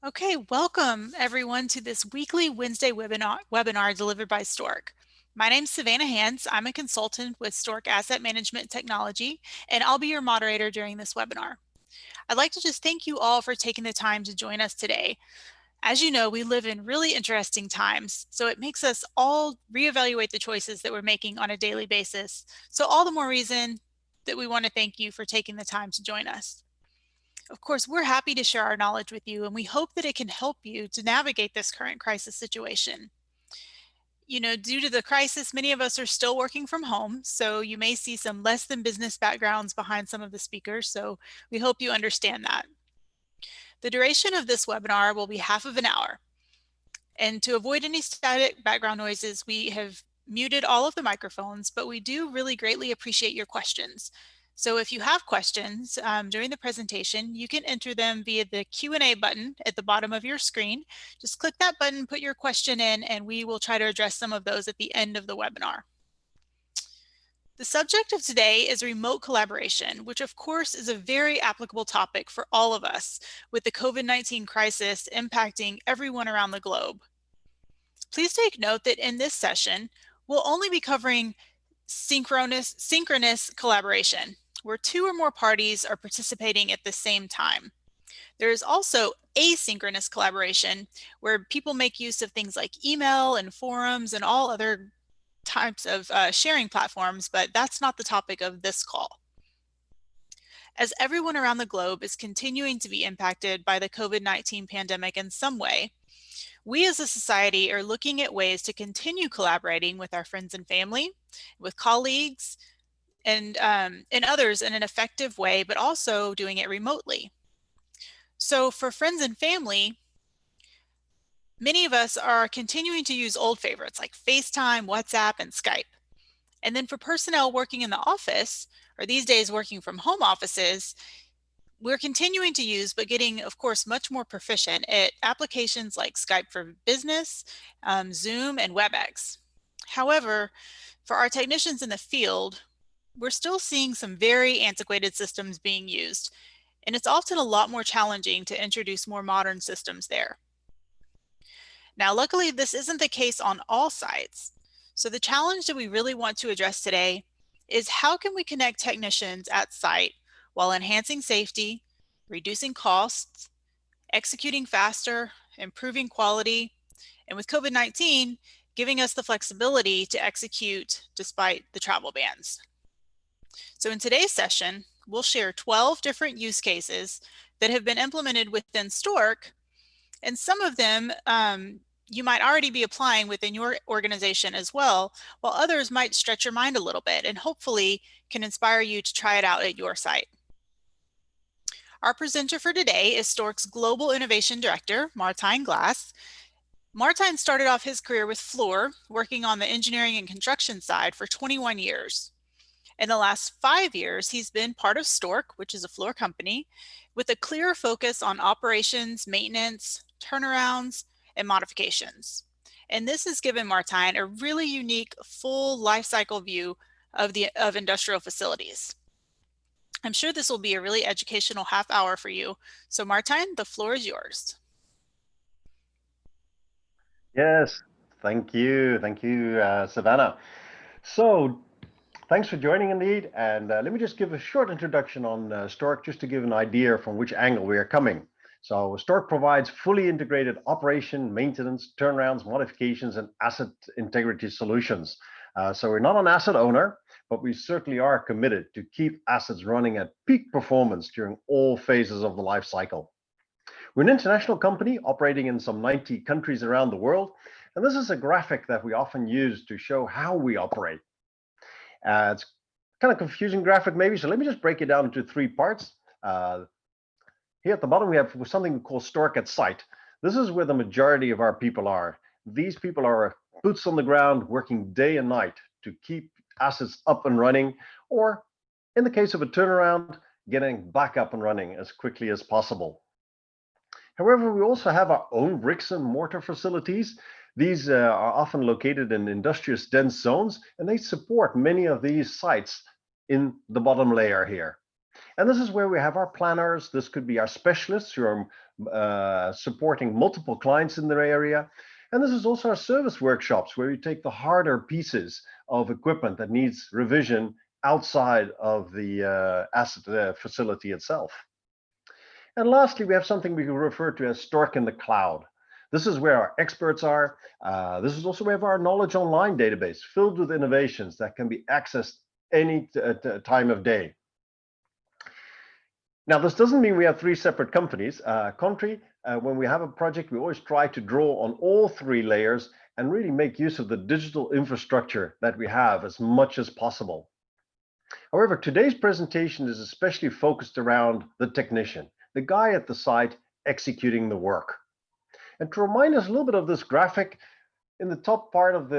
Okay, welcome everyone to this weekly Wednesday webinar delivered by STORK. My name's Savannah Hans. I'm a consultant with STORK Asset Management Technology, and I'll be your moderator during this webinar. I'd like to just thank you all for taking the time to join us today. As you know, we live in really interesting times, so it makes us all reevaluate the choices that we're making on a daily basis. So all the more reason that we want to thank you for taking the time to join us. Of course, we're happy to share our knowledge with you, and we hope that it can help you to navigate this current crisis situation. You know, due to the crisis, many of us are still working from home, so you may see some less than business backgrounds behind some of the speakers, so we hope you understand that. The duration of this webinar will be half of an hour. And to avoid any static background noises, we have muted all of the microphones, but we do really greatly appreciate your questions. So if you have questions during the presentation, you can enter them via the Q&A button at the bottom of your screen. Just click that button, put your question in, and we will try to address some of those at the end of the webinar. The subject of today is remote collaboration, which of course is a very applicable topic for all of us with the COVID-19 crisis impacting everyone around the globe. Please take note that in this session, we'll only be covering synchronous collaboration, where two or more parties are participating at the same time. There is also asynchronous collaboration, where people make use of things like email and forums and all other types of sharing platforms, but that's not the topic of this call. As everyone around the globe is continuing to be impacted by the COVID-19 pandemic in some way, we as a society are looking at ways to continue collaborating with our friends and family, with colleagues, and others in an effective way, but also doing it remotely. So for friends and family, many of us are continuing to use old favorites like FaceTime, WhatsApp, and Skype. And then for personnel working in the office, or these days working from home offices, we're continuing to use, but getting, of course, much more proficient at applications like Skype for Business, Zoom, and WebEx. However, for our technicians in the field, we're still seeing some very antiquated systems being used, and it's often a lot more challenging to introduce more modern systems there. Now, luckily, this isn't the case on all sites. So the challenge that we really want to address today is how can we connect technicians at site while enhancing safety, reducing costs, executing faster, improving quality, and with COVID-19, giving us the flexibility to execute despite the travel bans. So in today's session, we'll share 12 different use cases that have been implemented within STORK, and some of them you might already be applying within your organization as well, while others might stretch your mind a little bit and hopefully can inspire you to try it out at your site. Our presenter for today is STORK's Global Innovation Director, Martijn Glass. Martijn started off his career with Fluor, working on the engineering and construction side for 21 years. In the last 5 years, he's been part of STORK, which is a Fluor company, with a clear focus on operations, maintenance, turnarounds, and modifications. And this has given Martijn a really unique full life cycle view of industrial facilities. I'm sure this will be a really educational half hour for you. So Martijn, the floor is yours. Yes, thank you, Savannah. So thanks for joining indeed, and let me just give a short introduction on STORK, just to give an idea from which angle we are coming. So STORK provides fully integrated operation, maintenance, turnarounds, modifications, and asset integrity solutions. So we're not an asset owner, but we certainly are committed to keep assets running at peak performance during all phases of the life cycle. We're an international company operating in some 90 countries around the world, and this is a graphic that we often use to show how we operate. It's kind of confusing graphic maybe, so let me just break it down into 3 parts. Here at the bottom we have something we call STORK at site. This is where the majority of our people are. These people are boots on the ground, working day and night to keep assets up and running, or in the case of a turnaround, getting back up and running as quickly as possible. However, we also have our own bricks and mortar facilities. These are often located in industrious dense zones, and they support many of these sites in the bottom layer here. And this is where we have our planners. This could be our specialists who are supporting multiple clients in their area. And this is also our service workshops where we take the harder pieces of equipment that needs revision outside of the asset facility itself. And lastly, we have something we refer to as STORK in the cloud. This is where our experts are. This is also where we have our knowledge online database filled with innovations that can be accessed any time of day. Now, this doesn't mean we have three separate companies. When we have a project, we always try to draw on all three layers and really make use of the digital infrastructure that we have as much as possible. However, today's presentation is especially focused around the technician, the guy at the site executing the work. And to remind us a little bit of this graphic, in the top part of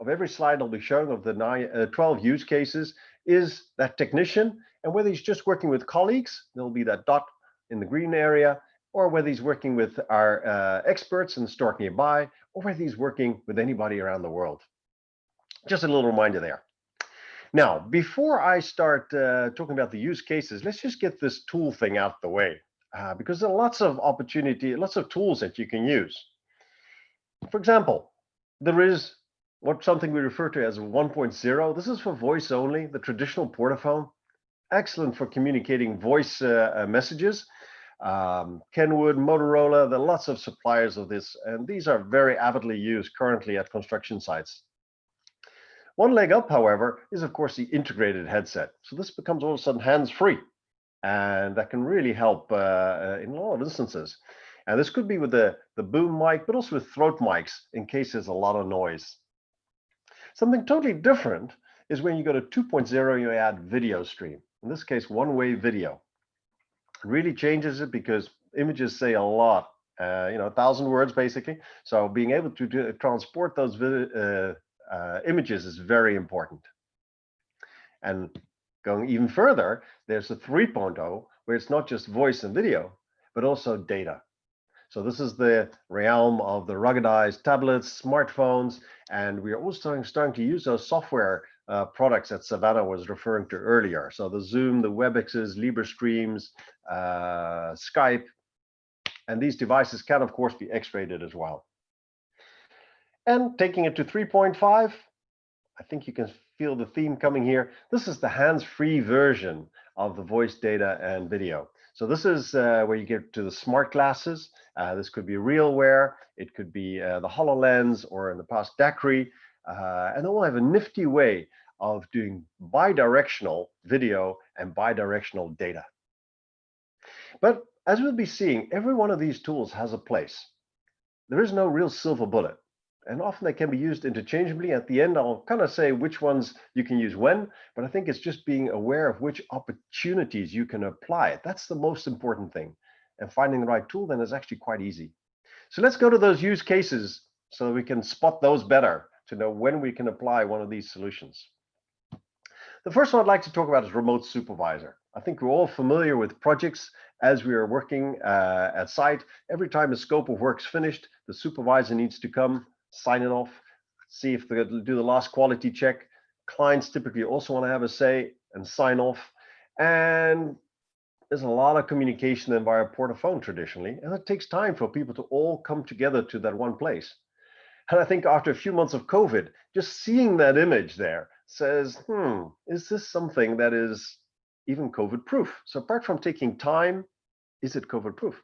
every slide I'll be showing of the 12 use cases is that technician, and whether he's just working with colleagues, there'll be that dot in the green area, or whether he's working with our experts in the STORK nearby, or whether he's working with anybody around the world. Just a little reminder there. Now, before I start talking about the use cases, let's just get this tool thing out the way, because there are lots of lots of tools that you can use. For example, there is something we refer to as 1.0. This is for voice only, the traditional portaphone. Excellent for communicating voice messages. Kenwood, Motorola, there are lots of suppliers of this, and these are very avidly used currently at construction sites. One leg up, however, is of course the integrated headset. So this becomes all of a sudden hands-free, and that can really help in a lot of instances. And this could be with the boom mic, but also with throat mics in case there's a lot of noise. Something totally different is when you go to 2.0, you add video stream. In this case, one-way video. It really changes it because images say a lot, 1,000 words basically. So being able to transport those images is very important. And going even further, there's a 3.0 where it's not just voice and video, but also data. So this is the realm of the ruggedized tablets, smartphones, and we are also starting to use those software products that Savannah was referring to earlier. So the Zoom, the WebExes, Librestreams, Skype, and these devices can of course be X-rated as well. And taking it to 3.5, I think you can feel the theme coming here. This is the hands-free version of the voice, data, and video. So this is where you get to the smart glasses. This could be RealWear, it could be the HoloLens, or in the past DAQRI, and they all have a nifty way of doing bi-directional video and bi-directional data. But as we'll be seeing, every one of these tools has a place. There is no real silver bullet. And often they can be used interchangeably. At the end, I'll kind of say which ones you can use when, but I think it's just being aware of which opportunities you can apply it. That's the most important thing. And finding the right tool then is actually quite easy. So let's go to those use cases so that we can spot those better to know when we can apply one of these solutions. The first one I'd like to talk about is remote supervisor. I think we're all familiar with projects as we are working at site. Every time a scope of work's finished, the supervisor needs to come, sign it off, see if they do the last quality check. Clients typically also want to have a say and sign off. And there's a lot of communication then via portaphone traditionally, and it takes time for people to all come together to that one place. And I think after a few months of COVID, just seeing that image there says, is this something that is even COVID proof? So apart from taking time, is it COVID proof?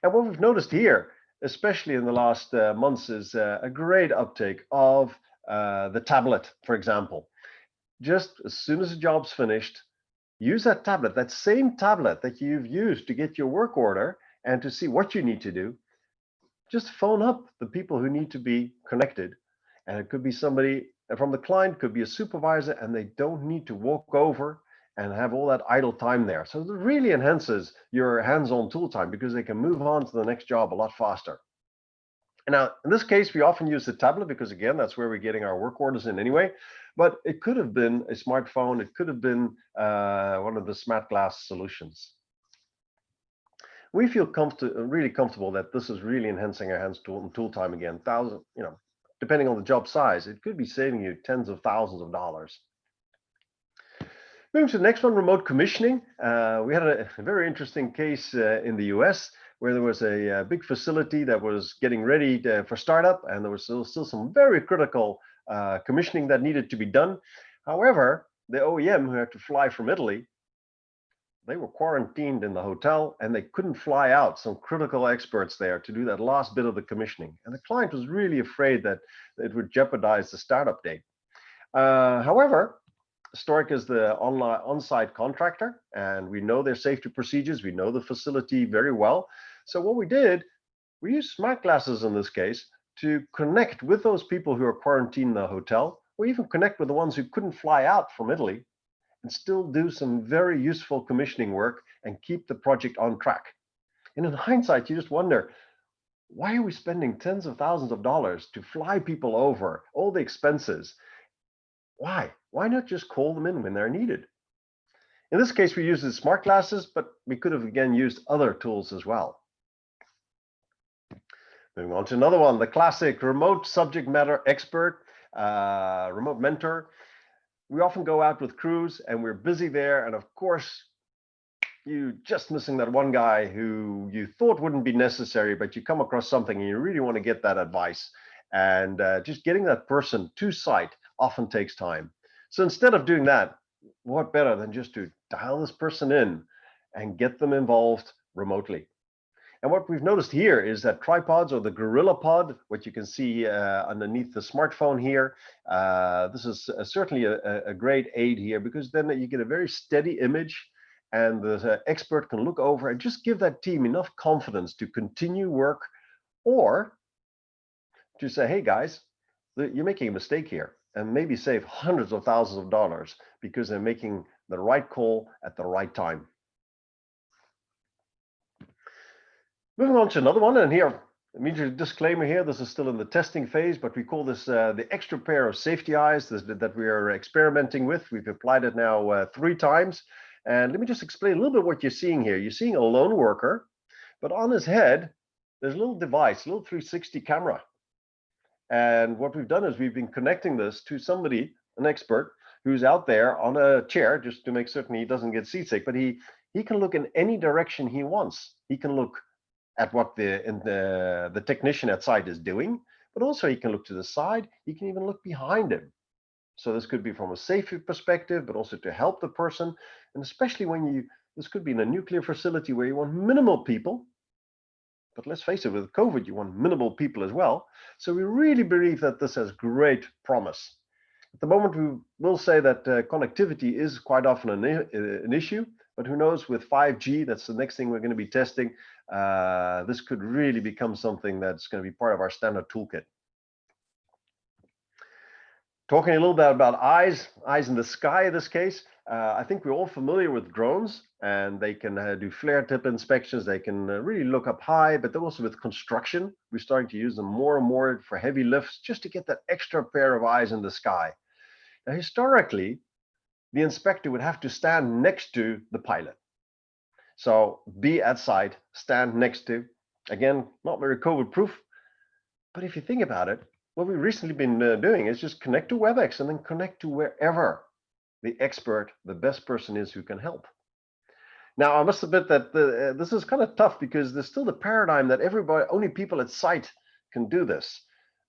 And what we've noticed here, especially in the last months, is a great uptake of the tablet, for example. Just as soon as the job's finished, use that tablet, that same tablet that you've used to get your work order and to see what you need to do. Just phone up the people who need to be connected. And it could be somebody from the client, could be a supervisor, and they don't need to walk over and have all that idle time there. So it really enhances your hands-on tool time because they can move on to the next job a lot faster. And now, in this case, we often use the tablet because, again, that's where we're getting our work orders in anyway. But it could have been a smartphone. It could have been one of the smart glass solutions. We feel really comfortable that this is really enhancing our hands tool time again. Depending on the job size, it could be saving you tens of thousands of dollars. Moving to the next one, remote commissioning. We had a very interesting case in the US where there was a big facility that was getting ready for startup, and there was still some very critical commissioning that needed to be done. However, the OEM, who had to fly from Italy, they were quarantined in the hotel and they couldn't fly out, some critical experts there, to do that last bit of the commissioning. And the client was really afraid that it would jeopardize the startup date. However, STORK is the on-site contractor, and we know their safety procedures. We know the facility very well. So what we did, we used smart glasses in this case to connect with those people who are quarantined in the hotel, or even connect with the ones who couldn't fly out from Italy, and still do some very useful commissioning work and keep the project on track. And in hindsight, you just wonder, why are we spending tens of thousands of dollars to fly people over, all the expenses? Why? Why not just call them in when they're needed? In this case, we used the smart glasses, but we could have again used other tools as well. Moving on to another one, the classic remote subject matter expert, remote mentor. We often go out with crews and we're busy there, and of course, you're just missing that one guy who you thought wouldn't be necessary, but you come across something and you really want to get that advice. And just getting that person to site often takes time. So instead of doing that, what better than just to dial this person in and get them involved remotely? And what we've noticed here is that tripods, or the Gorilla Pod, what you can see underneath the smartphone here, this is certainly a great aid here, because then you get a very steady image, and the expert can look over and just give that team enough confidence to continue work, or to say, hey guys, you're making a mistake here, and maybe save hundreds of thousands of dollars because they're making the right call at the right time. Moving on to another one, and here, immediate disclaimer here, this is still in the testing phase, but we call this the extra pair of safety eyes that we are experimenting with. We've applied it now 3 times. And let me just explain a little bit what you're seeing here. You're seeing a lone worker, but on his head, there's a little device, a little 360 camera. And what we've done is we've been connecting this to somebody, an expert, who's out there on a chair, just to make certain he doesn't get seasick, but he can look in any direction he wants. He can look at what the technician at site is doing, but also he can look to the side. He can even look behind him. So this could be from a safety perspective, but also to help the person. And especially when this could be in a nuclear facility where you want minimal people. But let's face it, with COVID, you want minimal people as well. So we really believe that this has great promise. At the moment, we will say that connectivity is quite often an issue, but who knows, with 5G, that's the next thing we're going to be testing. This could really become something that's going to be part of our standard toolkit. Talking a little bit about eyes in the sky in this case, I think we're all familiar with drones, and they can do flare tip inspections. They can really look up high, but then also with construction, we're starting to use them more and more for heavy lifts, just to get that extra pair of eyes in the sky. Now, historically, the inspector would have to stand next to the pilot. So be at site, stand next to, again, not very COVID proof. But if you think about it, what we've recently been doing is just connect to WebEx and then connect to wherever the expert, the best person is who can help. Now, I must admit that this is kind of tough, because there's still the paradigm that only people at site can do this.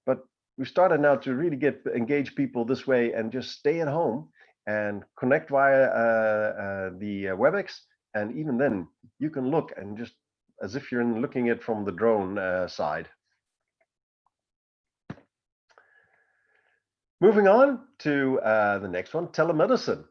But we started now to really engage people this way and just stay at home and connect via the WebEx. And even then, you can look and just as if you're looking at from the drone side. Moving on to the next one, telemedicine.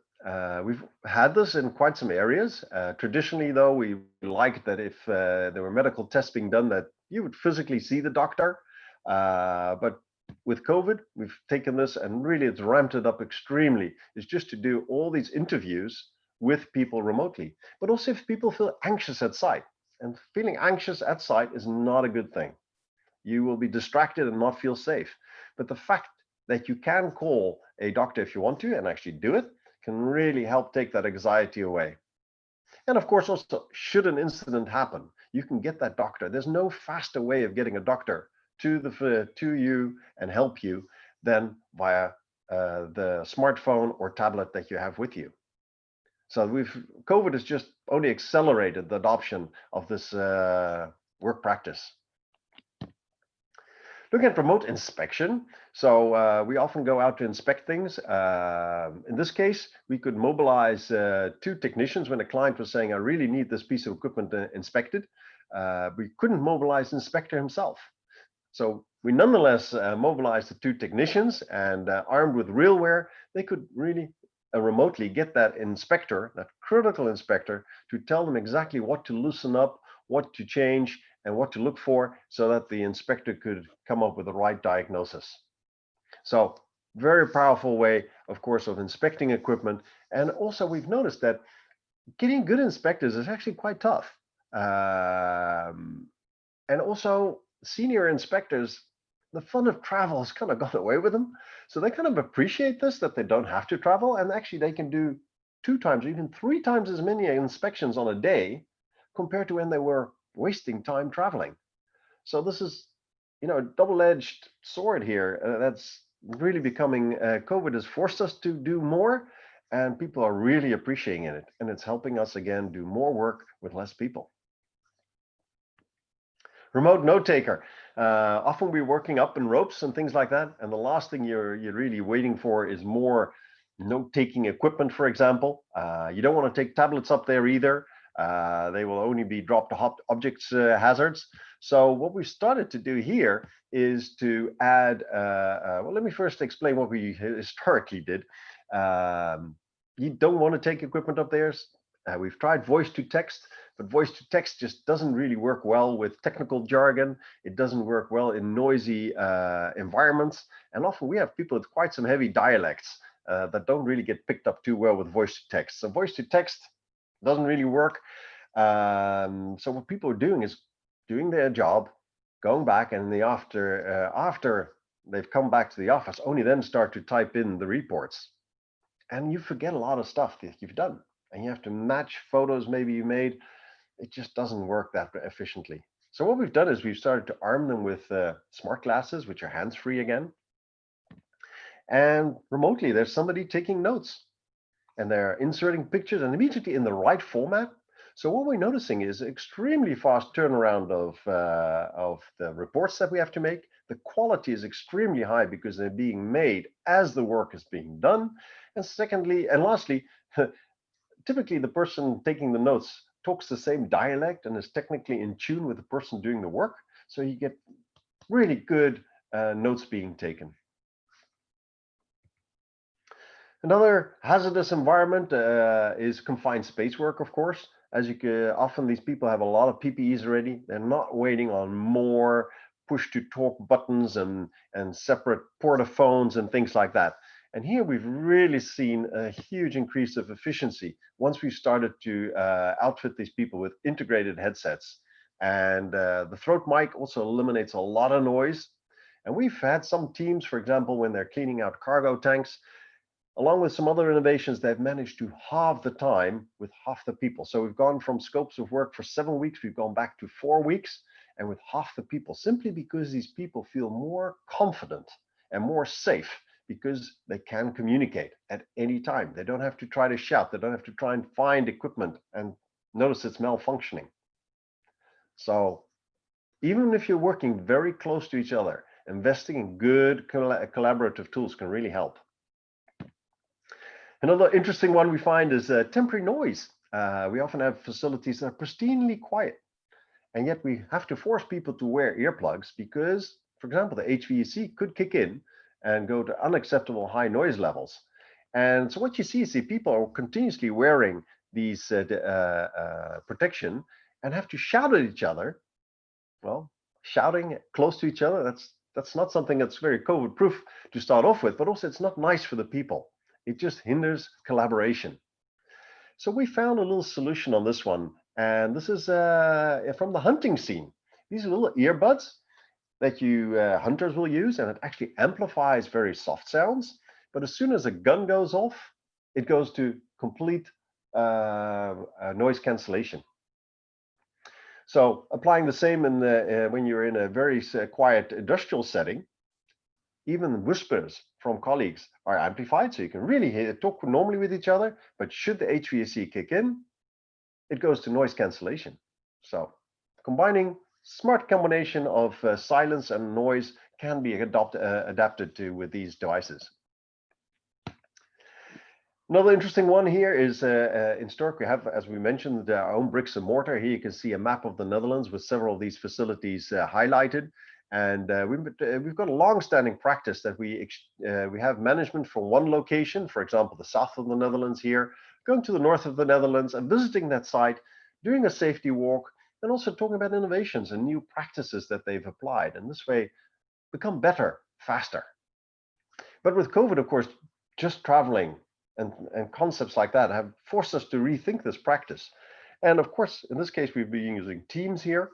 We've had this in quite some areas. Traditionally, though, we liked that if there were medical tests being done, that you would physically see the doctor. But with COVID, we've taken this and really it's ramped it up extremely. It's just to do all these interviews with people remotely. But also if people feel anxious at site, and feeling anxious at site is not a good thing. You will be distracted and not feel safe. But the fact that you can call a doctor if you want to and actually do it can really help take that anxiety away. And of course, also, should an incident happen, you can get that doctor. There's no faster way of getting a doctor to you and help you than via the smartphone or tablet that you have with you. So COVID has just only accelerated the adoption of this work practice. Looking at remote inspection, so we often go out to inspect things. In this case, we could mobilize 2 technicians when a client was saying, I really need this piece of equipment inspected. We couldn't mobilize the inspector himself. So we nonetheless mobilized the 2 technicians, and armed with RealWare, they could really remotely get that inspector, that critical inspector, to tell them exactly what to loosen up, what to change, and what to look for, so that the inspector could come up with the right diagnosis. So very powerful way, of course, of inspecting equipment. And also we've noticed that getting good inspectors is actually quite tough. And also senior inspectors, the fun of travel has kind of gone away with them. So they kind of appreciate this, that they don't have to travel, and actually they can do 2 times, even 3 times as many inspections on a day compared to when they were wasting time traveling. So this is, a double-edged sword here. That's really becoming, COVID has forced us to do more, and people are really appreciating it. And it's helping us, again, do more work with less people. Remote note taker. Often we're working up in ropes and things like that. And the last thing you're really waiting for is more note-taking equipment, for example. You don't want to take tablets up there either. They will only be dropped objects hazards. So what we started to do here is to add, well, let me first explain what we historically did. You don't want to take equipment up there. We've tried voice to text, but voice to text just doesn't really work well with technical jargon. It doesn't work well in noisy environments. And often we have people with quite some heavy dialects that don't really get picked up too well with voice to text. So voice to text doesn't really work. So what people are doing is doing their job, going back, and after they've come back to the office, only then start to type in the reports. And you forget a lot of stuff that you've done. And you have to match photos maybe you made. It just doesn't work that efficiently. So what we've done is we've started to arm them with smart glasses, which are hands-free again. And remotely, there's somebody taking notes, and they're inserting pictures and immediately in the right format. So what we're noticing is extremely fast turnaround of the reports that we have to make. The quality is extremely high because they're being made as the work is being done. And secondly, and lastly, typically the person taking the notes talks the same dialect and is technically in tune with the person doing the work. So you get really good notes being taken. Another hazardous environment is confined space work, of course. As you can, often these people have a lot of PPEs already. They're not waiting on more push to talk buttons and separate portaphones and things like that. And here we've really seen a huge increase of efficiency once we started to outfit these people with integrated headsets. And the throat mic also eliminates a lot of noise. And we've had some teams, for example, when they're cleaning out cargo tanks, along with some other innovations, they've managed to halve the time with half the people. So we've gone from scopes of work for 7 weeks, we've gone back to 4 weeks, and with half the people, simply because these people feel more confident and more safe because they can communicate at any time. They don't have to try to shout. They don't have to try and find equipment and notice it's malfunctioning. So even if you're working very close to each other, investing in good collaborative tools can really help. Another interesting one we find is temporary noise. We often have facilities that are pristinely quiet, and yet we have to force people to wear earplugs because, for example, the HVAC could kick in and go to unacceptable high noise levels. And so what you see is people are continuously wearing these protection and have to shout at each other. Well, shouting close to each other, that's not something that's very COVID proof to start off with, but also it's not nice for the people. It just hinders collaboration. So we found a little solution on this one, and this is from the hunting scene. These are little earbuds that hunters will use, and it actually amplifies very soft sounds. But as soon as a gun goes off, it goes to complete noise cancellation. So applying the same in when you're in a very quiet industrial setting, Even whispers from colleagues are amplified, so you can really talk normally with each other, but should the HVAC kick in, it goes to noise cancellation. So combining smart combination of silence and noise can be adapted to with these devices. Another interesting one here is in Stork, we have, as we mentioned, our own bricks and mortar. Here you can see a map of the Netherlands with several of these facilities highlighted. And we've got a long-standing practice that we have management from one location, for example, the south of the Netherlands here, going to the north of the Netherlands and visiting that site, doing a safety walk, and also talking about innovations and new practices that they've applied. And this way, become better, faster. But with COVID, of course, just traveling and concepts like that have forced us to rethink this practice. And of course, in this case, we've been using Teams here.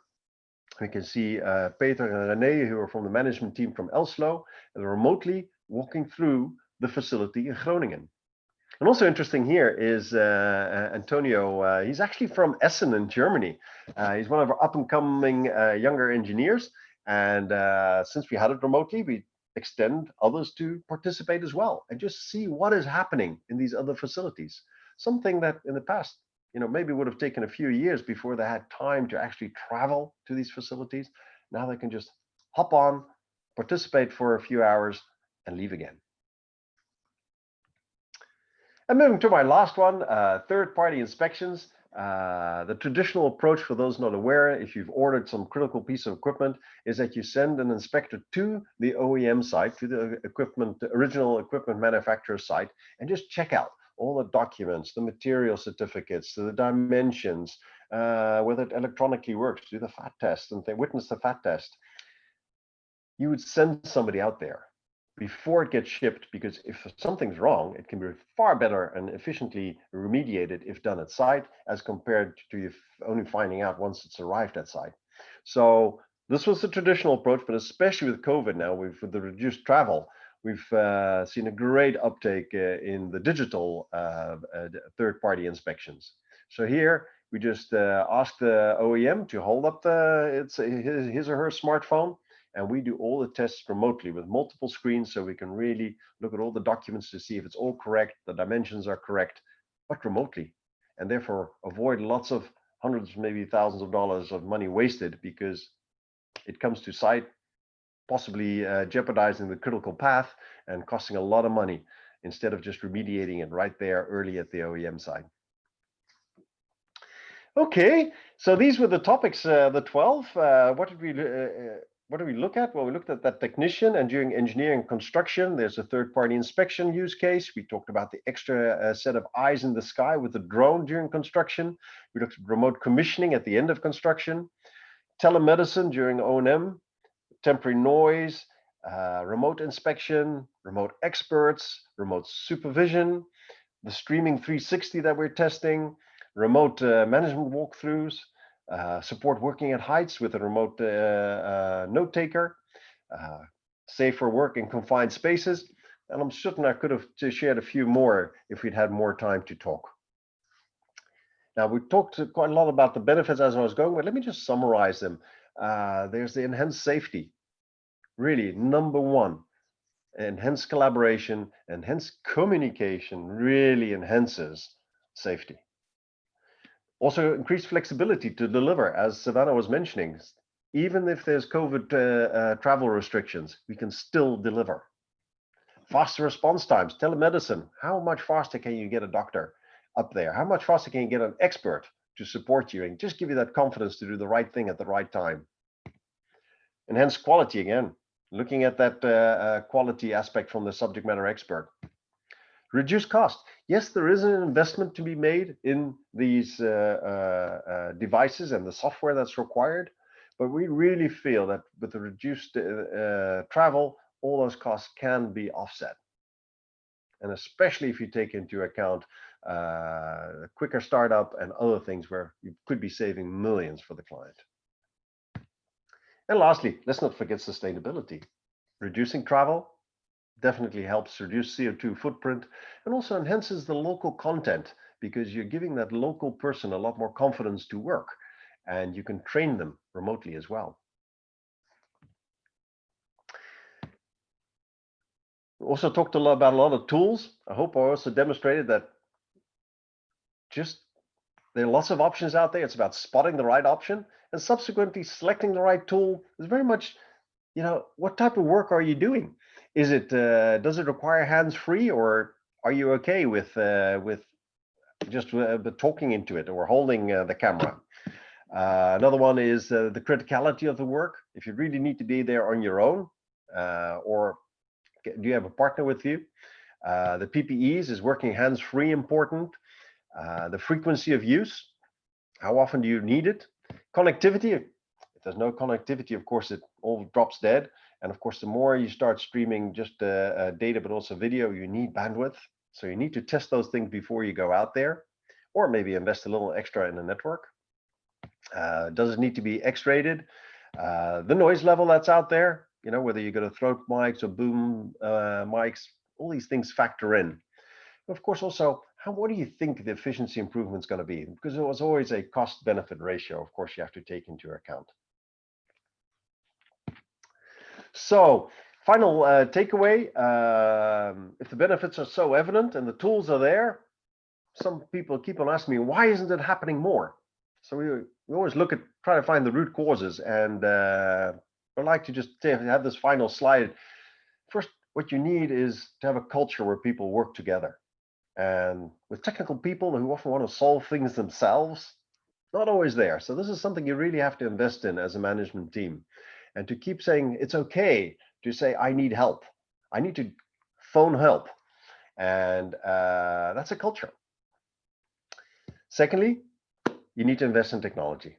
We can see Peter and René, who are from the management team from Elslo, and remotely walking through the facility in Groningen. And also interesting here is Antonio. He's actually from Essen in Germany. He's one of our up-and-coming younger engineers. And since we had it remotely, we extend others to participate as well and just see what is happening in these other facilities. Something that in the past, maybe would have taken a few years before they had time to actually travel to these facilities. Now they can just hop on, participate for a few hours, and leave again. And moving to my last one, third-party inspections. The traditional approach, for those not aware, if you've ordered some critical piece of equipment, is that you send an inspector to the OEM site, to the original equipment manufacturer site, and just check out all the documents, the material certificates, the dimensions, whether it electronically works, do the fat test, and they witness the fat test. You would send somebody out there before it gets shipped, because if something's wrong, it can be far better and efficiently remediated if done at site, as compared to you only finding out once it's arrived at site. So this was the traditional approach, but especially with COVID now, with the reduced travel, we've seen a great uptake in the digital third-party inspections. So here we just ask the OEM to hold up his or her smartphone, and we do all the tests remotely with multiple screens, so we can really look at all the documents to see if it's all correct, the dimensions are correct, but remotely, and therefore avoid lots of hundreds, maybe thousands of dollars of money wasted, because it comes to site, possibly jeopardizing the critical path and costing a lot of money, instead of just remediating it right there early at the OEM side. Okay, so these were the topics, the 12. What did we look at? Well, we looked at that technician, and during engineering and construction, there's a third-party inspection use case. We talked about the extra set of eyes in the sky with the drone during construction. We looked at remote commissioning at the end of construction, telemedicine during O&M, temporary noise, remote inspection, remote experts, remote supervision, the streaming 360 that we're testing, remote management walkthroughs, support working at heights with a remote note taker, safer work in confined spaces. And I'm certain I could have shared a few more if we'd had more time to talk. Now, we talked quite a lot about the benefits as I was going, but let me just summarize them. There's the enhanced safety. Really, number one, enhanced collaboration, enhanced communication really enhances safety. Also, increased flexibility to deliver, as Savannah was mentioning. Even if there's COVID travel restrictions, we can still deliver. Faster response times, telemedicine. How much faster can you get a doctor up there? How much faster can you get an expert to support you and just give you that confidence to do the right thing at the right time? Enhanced quality again, looking at that quality aspect from the subject matter expert. Reduce cost. Yes, there is an investment to be made in these devices and the software that's required, but we really feel that with the reduced travel, all those costs can be offset. And especially if you take into account quicker startup and other things where you could be saving millions for the client. And lastly, let's not forget sustainability. Reducing travel definitely helps reduce CO2 footprint, and also enhances the local content, because you're giving that local person a lot more confidence to work, and you can train them remotely as well. Also talked a lot about a lot of tools. I hope I also demonstrated that just there are lots of options out there. It's about spotting the right option and subsequently selecting the right tool. Is very much, what type of work are you doing? Is it does it require hands-free, or are you okay with just talking into it or holding the camera? Another one is the criticality of the work. If you really need to be there on your own, or do you have a partner with you? The PPEs, is working hands-free important? The frequency of use, how often do you need it? Connectivity, if there's no connectivity, of course, it all drops dead. And of course, the more you start streaming just data, but also video, you need bandwidth. So you need to test those things before you go out there, or maybe invest a little extra in the network. Does it need to be X-rated? The noise level that's out there, whether you go to throat mics or boom mics, all these things factor in. Of course, also, what do you think the efficiency improvement is going to be? Because it was always a cost-benefit ratio, of course, you have to take into account. So, final takeaway, if the benefits are so evident and the tools are there, some people keep on asking me, why isn't it happening more? So we always try to find the root causes, and I'd like to just have this final slide. First, what you need is to have a culture where people work together. And with technical people who often want to solve things themselves, not always there. So this is something you really have to invest in as a management team, and to keep saying it's okay to say, I need help. I need to phone help. And that's a culture. Secondly, you need to invest in technology.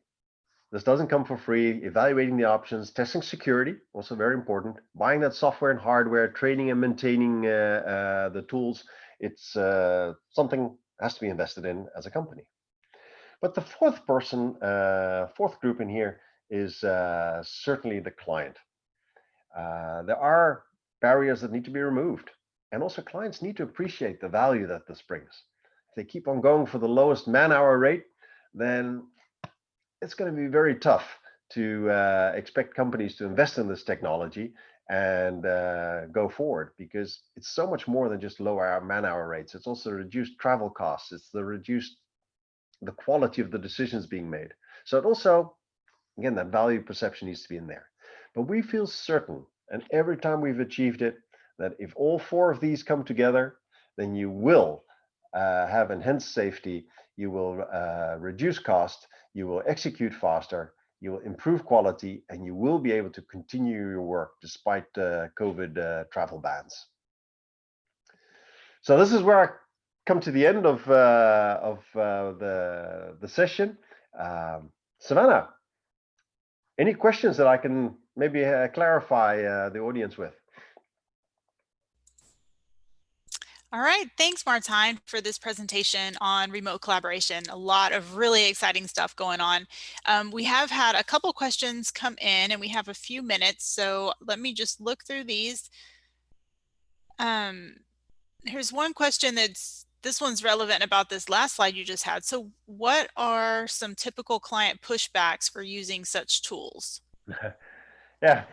This doesn't come for free. Evaluating the options, testing security, also very important. Buying that software and hardware, training and maintaining the tools. It's something has to be invested in as a company. But the fourth group in here is certainly the client. There are barriers that need to be removed. And also clients need to appreciate the value that this brings. If they keep on going for the lowest man-hour rate, then it's going to be very tough to expect companies to invest in this technology and go forward, because it's so much more than just lower man-hour rates. It's also reduced travel costs. It's the quality of the decisions being made. So it also, again, that value perception needs to be in there. But we feel certain, and every time we've achieved it, that if all four of these come together, then you will have enhanced safety, you will reduce cost, you will execute faster, you will improve quality, and you will be able to continue your work despite COVID travel bans. So this is where I come to the end of the session. Savannah, any questions that I can maybe clarify the audience with? All right, thanks Martijn for this presentation on remote collaboration. A lot of really exciting stuff going on. We have had a couple questions come in and we have a few minutes, so let me just look through these. Here's one question this one's relevant about this last slide you just had. So what are some typical client pushbacks for using such tools? Yeah.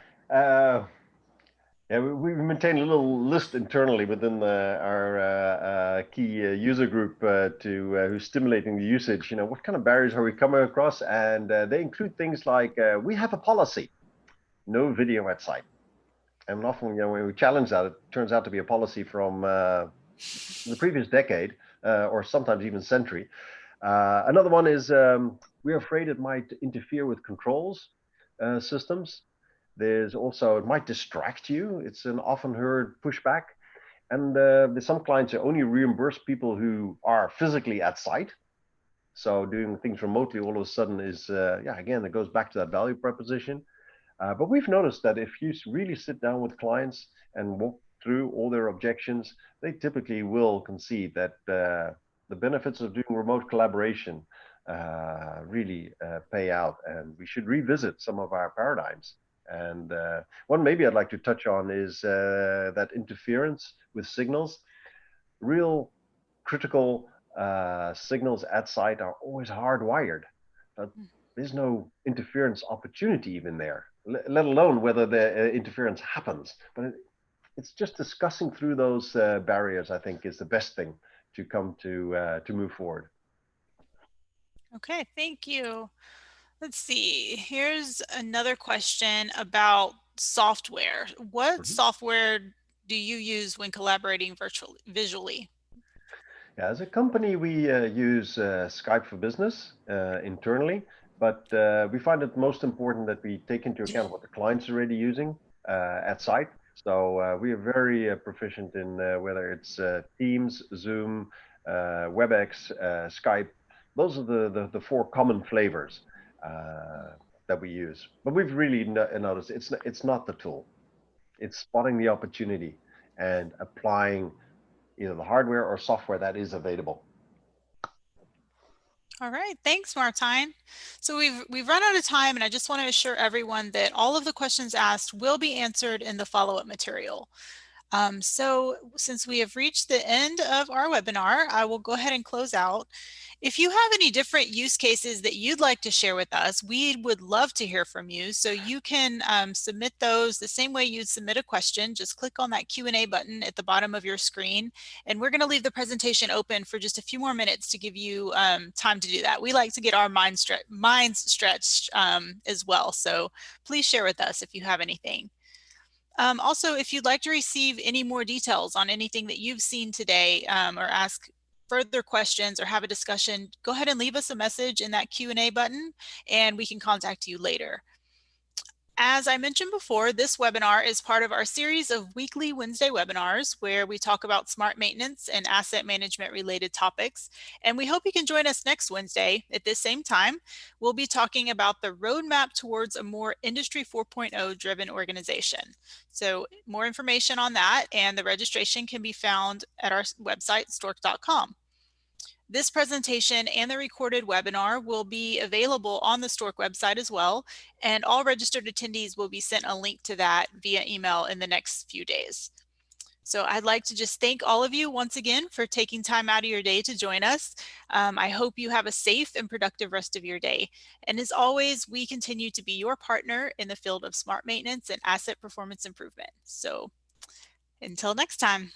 Yeah, we maintain a little list internally within our key user group who's stimulating the usage. What kind of barriers are we coming across? And they include things like, we have a policy, no video at site. And often, when we challenge that, it turns out to be a policy from the previous decade, or sometimes even century. Another one is, we're afraid it might interfere with controls systems. There's also, it might distract you. It's an often heard pushback. And with some clients, they only reimburse people who are physically at site. So doing things remotely all of a sudden is, again, it goes back to that value proposition. But we've noticed that if you really sit down with clients and walk through all their objections, they typically will concede that the benefits of doing remote collaboration really pay out, and we should revisit some of our paradigms. And one maybe I'd like to touch on is that interference with signals. Real critical signals at site are always hardwired, but there's no interference opportunity even there, let alone whether the interference happens. But it's just discussing through those barriers, I think, is the best thing to come to move forward. Okay, thank you. Let's see. Here's another question about software. What Mhm. software do you use when collaborating visually? Yeah, as a company, we use Skype for Business internally, but we find it most important that we take into account what the client's already using at site. So we are very proficient in whether it's Teams, Zoom, WebEx, Skype. Those are the four common flavors that we use. But we've really noticed it's not the tool. It's spotting the opportunity and applying either the hardware or software that is available. All right, thanks, Martine. So we've run out of time, and I just want to assure everyone that all of the questions asked will be answered in the follow-up material. So since we have reached the end of our webinar, I will go ahead and close out. If you have any different use cases that you'd like to share with us, we would love to hear from you. So you can submit those the same way you'd submit a question. Just click on that Q&A button at the bottom of your screen. And we're going to leave the presentation open for just a few more minutes to give you time to do that. We like to get our minds stretched as well. So please share with us if you have anything. Also, if you'd like to receive any more details on anything that you've seen today or ask further questions or have a discussion, go ahead and leave us a message in that Q&A button and we can contact you later. As I mentioned before, this webinar is part of our series of weekly Wednesday webinars where we talk about smart maintenance and asset management related topics. And we hope you can join us next Wednesday at this same time. We'll be talking about the roadmap towards a more Industry 4.0 driven organization. So more information on that and the registration can be found at our website, stork.com. This presentation and the recorded webinar will be available on the STORK website as well, and all registered attendees will be sent a link to that via email in the next few days. So I'd like to just thank all of you once again for taking time out of your day to join us. I hope you have a safe and productive rest of your day. And as always, we continue to be your partner in the field of smart maintenance and asset performance improvement. So until next time.